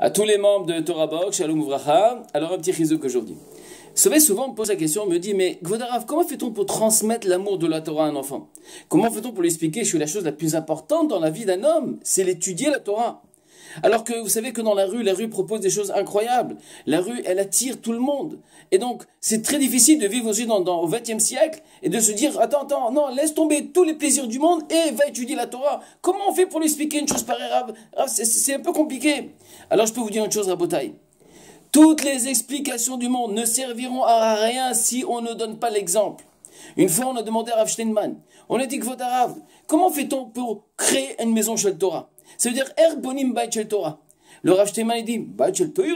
À tous les membres de Torah Box, Shalom Uvracha. Alors un petit chizouk aujourd'hui. Vous savez, souvent on me pose la question, on me dit, mais Kvod Harav, comment fait-on pour transmettre l'amour de la Torah à un enfant? Comment fait-on pour lui expliquer que la chose la plus importante dans la vie d'un homme, c'est l'étudier la Torah? Alors que vous savez que dans la rue propose des choses incroyables. La rue, elle attire tout le monde. Et donc, c'est très difficile de vivre aussi au XXe siècle et de se dire, attends, non, laisse tomber tous les plaisirs du monde et va étudier la Torah. Comment on fait pour lui expliquer une chose pareille? C'est un peu compliqué. Alors, je peux vous dire une chose, Rabotai. Toutes les explications du monde ne serviront à rien si on ne donne pas l'exemple. Une fois, on a demandé à Rav Steinman, on a dit que Kvod Harav, comment fait-on pour créer une maison Shel Torah? Ça veut dire Erbonim Bait Shel Torah. Le Rav Steinman, il dit Bait Shel Torah,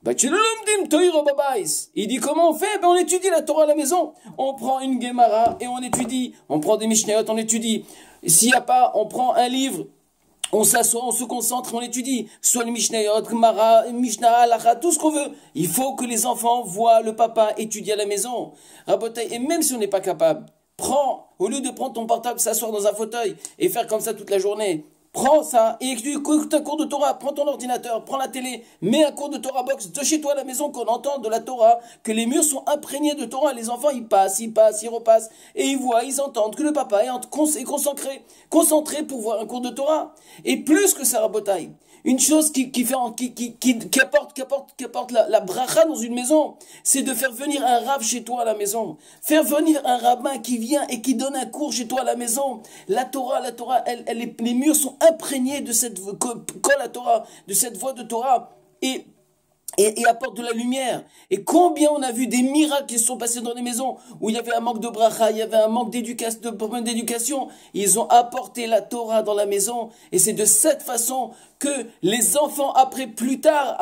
Bait Shel Lomdim Torah Babais. Il dit comment on fait? Ben on étudie la Torah à la maison. On prend une Gemara et on étudie. On prend des Mishnayot, on étudie. S'il n'y a pas, on prend un livre. On s'assoit, on se concentre, on étudie. Soit le Mishnayot, Gemara, Mishnah, Halacha, tout ce qu'on veut. Il faut que les enfants voient le papa étudier à la maison. Rabotai, et même si on n'est pas capable, au lieu de prendre ton portable, s'asseoir dans un fauteuil et faire comme ça toute la journée, prends ça et écoute un cours de Torah, prends ton ordinateur, prends la télé, mets un cours de Torah Box de chez toi à la maison, qu'on entende de la Torah, que les murs sont imprégnés de Torah, les enfants ils passent, ils repassent, et ils voient, ils entendent que le papa est concentré pour voir un cours de Torah. Et plus que ça, Rabotai, une chose qui apporte la bracha dans une maison, c'est de faire venir un rav chez toi à la maison. Faire venir un rabbin qui vient et qui donne un cours chez toi à la maison. La Torah, les murs sont imprégnés de cette Torah, de cette voix de Torah. Et apporte de la lumière. Et combien on a vu des miracles qui se sont passés dans les maisons où il y avait un manque de bracha, il y avait un manque d'éducation. Ils ont apporté la Torah dans la maison. Et c'est de cette façon que les enfants, plus tard,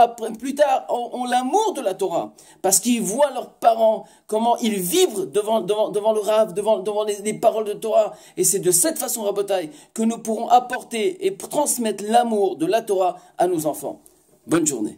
ont l'amour de la Torah. Parce qu'ils voient leurs parents, comment ils vibrent devant le Rav, devant les paroles de Torah. Et c'est de cette façon, Rabotai, que nous pourrons apporter et transmettre l'amour de la Torah à nos enfants. Bonne journée.